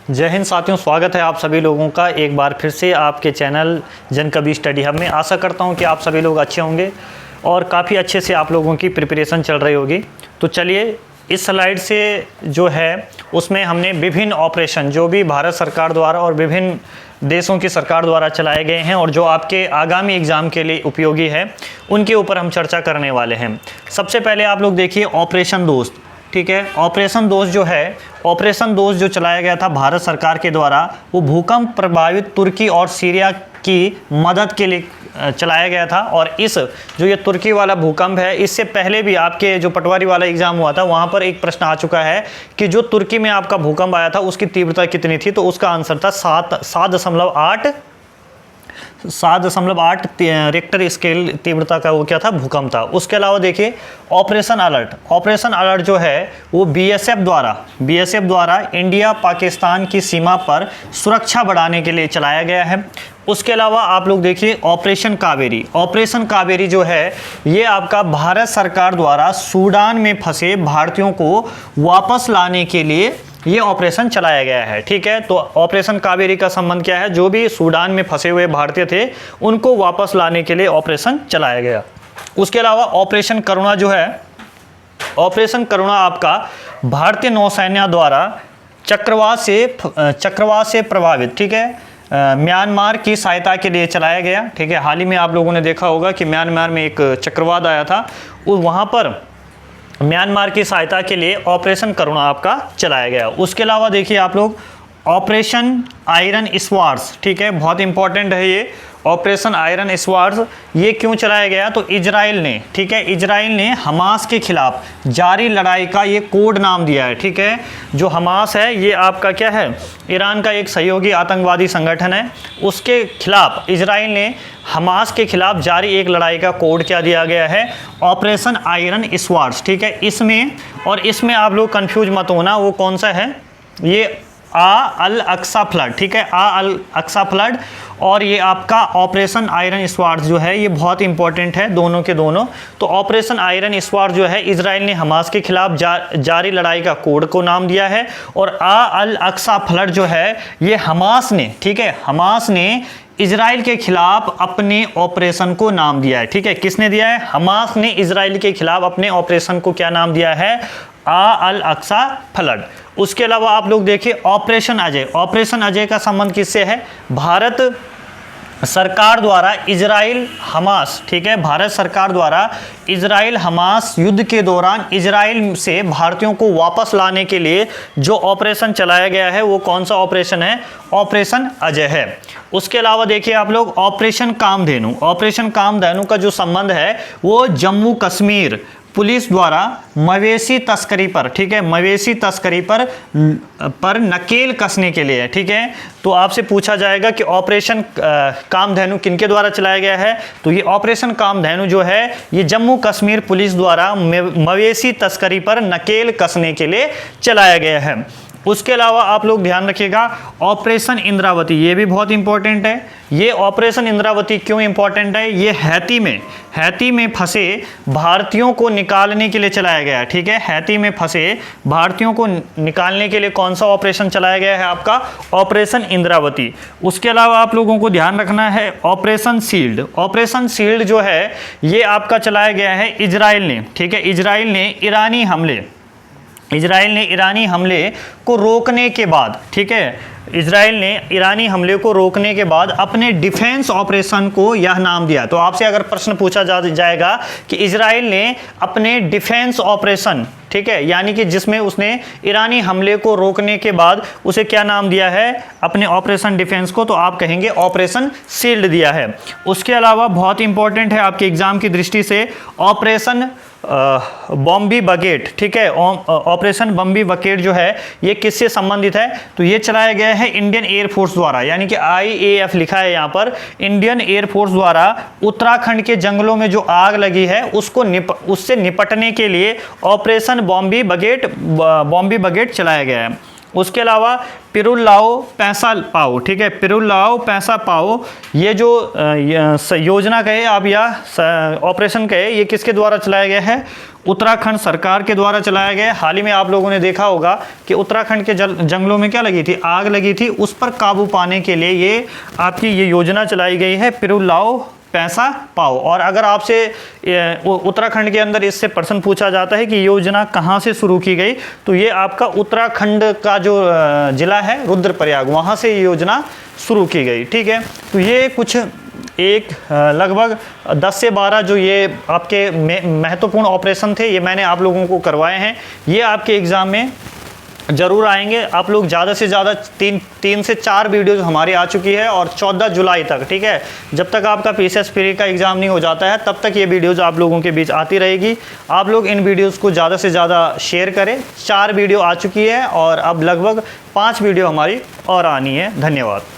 जय हिंद साथियों, स्वागत है आप सभी लोगों का एक बार फिर से आपके चैनल जन कबीर स्टडी हब में। आशा करता हूं कि आप सभी लोग अच्छे होंगे और काफ़ी अच्छे से आप लोगों की प्रिपरेशन चल रही होगी। तो चलिए इस स्लाइड से जो है उसमें हमने विभिन्न ऑपरेशन जो भी भारत सरकार द्वारा और विभिन्न देशों की सरकार द्वारा चलाए गए हैं और जो आपके आगामी एग्ज़ाम के लिए उपयोगी है, उनके ऊपर हम चर्चा करने वाले हैं। सबसे पहले आप लोग देखिए ऑपरेशन दोस्त, ठीक है। ऑपरेशन दोस्त जो है, ऑपरेशन दोस्त जो चलाया गया था भारत सरकार के द्वारा, वो भूकंप प्रभावित तुर्की और सीरिया की मदद के लिए चलाया गया था। और इस जो ये तुर्की वाला भूकंप है, इससे पहले भी आपके जो पटवारी वाला एग्जाम हुआ था वहाँ पर एक प्रश्न आ चुका है कि जो तुर्की में आपका भूकंप आया था उसकी तीव्रता कितनी थी, तो उसका आंसर था 7.8 रिक्टर स्केल तीव्रता का वो क्या था, भूकंप था। उसके अलावा देखिए ऑपरेशन अलर्ट, ऑपरेशन अलर्ट जो है वो बीएसएफ द्वारा इंडिया पाकिस्तान की सीमा पर सुरक्षा बढ़ाने के लिए चलाया गया है। उसके अलावा आप लोग देखिए ऑपरेशन कावेरी, ऑपरेशन कावेरी जो है ये आपका भारत सरकार द्वारा सूडान में फंसे भारतीयों को वापस लाने के लिए ये ऑपरेशन चलाया गया है, ठीक है। तो ऑपरेशन कावेरी का संबंध क्या है, जो भी सूडान में फंसे हुए भारतीय थे उनको वापस लाने के लिए ऑपरेशन चलाया गया। उसके अलावा ऑपरेशन करुणा जो है, ऑपरेशन करुणा आपका भारतीय नौसेना द्वारा चक्रवात से प्रभावित, ठीक है, म्यांमार की सहायता के लिए चलाया गया, ठीक है। हाल ही में आप लोगों ने देखा होगा कि म्यांमार में एक चक्रवात आया था, वहाँ पर म्यांमार की सहायता के लिए ऑपरेशन करुणा आपका चलाया गया। उसके अलावा देखिए आप लोग ऑपरेशन आयरन स्वार्ड्स, ठीक है, बहुत इंपॉर्टेंट है ये ऑपरेशन आयरन स्वार्ड्स। ये क्यों चलाया गया, तो इजराइल ने, ठीक है, इजराइल ने हमास के खिलाफ जारी लड़ाई का ये कोड नाम दिया है, ठीक है। जो हमास है ये आपका क्या है, ईरान का एक सहयोगी आतंकवादी संगठन है, उसके खिलाफ इजराइल ने हमास के खिलाफ जारी एक लड़ाई का कोड क्या दिया गया है, ऑपरेशन आयरन स्वार्ड्स, ठीक है। इसमें आप लोग कंफ्यूज मत होना, वो कौन सा है, ये अल अक्सा फ्लड, ठीक है, अल अक्सा फ्लड और ये आपका ऑपरेशन आयरन स्वार्ड्स जो है ये बहुत इंपॉर्टेंट है, दोनों के दोनों। तो ऑपरेशन आयरन स्वार्ड जो है इजराइल ने हमास के खिलाफ जारी लड़ाई का कोड को नाम दिया है, और अल अक्सा फ्लड जो है ये हमास ने, ठीक है, हमास ने इजराइल के खिलाफ अपने ऑपरेशन को नाम दिया है, ठीक है। किसने दिया है, हमास ने इजराइल के खिलाफ अपने ऑपरेशन को क्या नाम दिया है, अल अक्सा फ्लड। उसके अलावा आप लोग देखिए ऑपरेशन अजय, ऑपरेशन अजय का संबंध किससे है, भारत सरकार द्वारा इजराइल हमास, ठीक है, भारत सरकार द्वारा इजराइल हमास युद्ध के दौरान इजराइल से भारतीयों को वापस लाने के लिए जो ऑपरेशन चलाया गया है वो कौन सा ऑपरेशन है, ऑपरेशन अजय है। उसके अलावा देखिए आप लोग ऑपरेशन कामधेनु, ऑपरेशन कामधेनु का जो संबंध है वो जम्मू कश्मीर पुलिस द्वारा मवेशी तस्करी पर, ठीक है, मवेशी तस्करी पर नकेल कसने के लिए, ठीक है। तो आपसे पूछा जाएगा कि ऑपरेशन कामधेनु किनके द्वारा चलाया गया है, तो ये ऑपरेशन कामधेनु जो है ये जम्मू कश्मीर पुलिस द्वारा मवेशी तस्करी पर नकेल कसने के लिए चलाया गया है। उसके अलावा आप लोग ध्यान रखिएगा ऑपरेशन इंद्रावती, ये भी बहुत इंपॉर्टेंट है। ये ऑपरेशन इंद्रावती क्यों इंपॉर्टेंट है, ये हैती में फंसे भारतीयों को निकालने के लिए चलाया गया है, ठीक है। हैती में फंसे भारतीयों को निकालने के लिए कौन सा ऑपरेशन चलाया गया है, आपका ऑपरेशन इंद्रावती। उसके अलावा आप लोगों को ध्यान रखना है ऑपरेशन शील्ड, ऑपरेशन शील्ड जो है ये आपका चलाया गया है इजराइल ने, ठीक है। इजराइल ने ईरानी हमले को रोकने के बाद, ठीक है, इजराइल ने ईरानी हमले को रोकने के बाद अपने डिफेंस ऑपरेशन को यह नाम दिया। तो आपसे अगर प्रश्न पूछा जाएगा कि इजराइल ने अपने डिफेंस ऑपरेशन, ठीक है, यानी कि जिसमें उसने ईरानी हमले को रोकने के बाद उसे क्या नाम दिया है, अपने ऑपरेशन डिफेंस को, तो आप कहेंगे ऑपरेशन शील्ड दिया है। उसके अलावा बहुत इंपॉर्टेंट है आपके एग्जाम की दृष्टि से ऑपरेशन बॉम्बी बकेट, ठीक है। ऑपरेशन बॉम्बी बकेट जो है ये किससे संबंधित है, तो ये चलाया गया है इंडियन एयरफोर्स द्वारा, यानी कि IAF लिखा है यहाँ पर, इंडियन एयरफोर्स द्वारा उत्तराखंड के जंगलों में जो आग लगी है उससे निपटने के लिए ऑपरेशन बॉम्बी बकेट चलाया गया है। उसके अलावा पिरुल-लाओ पैसा पाओ, ठीक है, पिरुल-लाओ पैसा पाओ, ये जो योजना कहे आप या ऑपरेशन कहे, ये किसके द्वारा चलाया गया है? उत्तराखंड सरकार के द्वारा चलाया गया है। हाल ही में आप लोगों ने देखा होगा कि उत्तराखंड के जंगलों में क्या लगी थी? आग लगी थी। उस पर काबू पाने के लिए ये आपकी ये योजना चलाई गई है, पिरुल-लाओ पैसा पाओ। और अगर आपसे उत्तराखंड के अंदर इससे प्रश्न पूछा जाता है कि योजना कहाँ से शुरू की गई, तो ये आपका उत्तराखंड का जो ज़िला है रुद्रप्रयाग, वहाँ से ये योजना शुरू की गई, ठीक है। तो ये कुछ एक लगभग 10 से 12 जो ये आपके महत्वपूर्ण ऑपरेशन थे, ये मैंने आप लोगों को करवाए हैं। ये आपके एग्ज़ाम में ज़रूर आएंगे। आप लोग ज़्यादा से ज़्यादा 3 से 4 वीडियोज़ हमारी आ चुकी है, और 14 जुलाई तक, ठीक है, जब तक आपका PCS प्री का एग्ज़ाम नहीं हो जाता है तब तक ये वीडियोज़ आप लोगों के बीच आती रहेगी। आप लोग इन वीडियोज़ को ज़्यादा से ज़्यादा शेयर करें। 4 वीडियो आ चुकी है और अब लगभग 5 वीडियो हमारी और आनी है। धन्यवाद।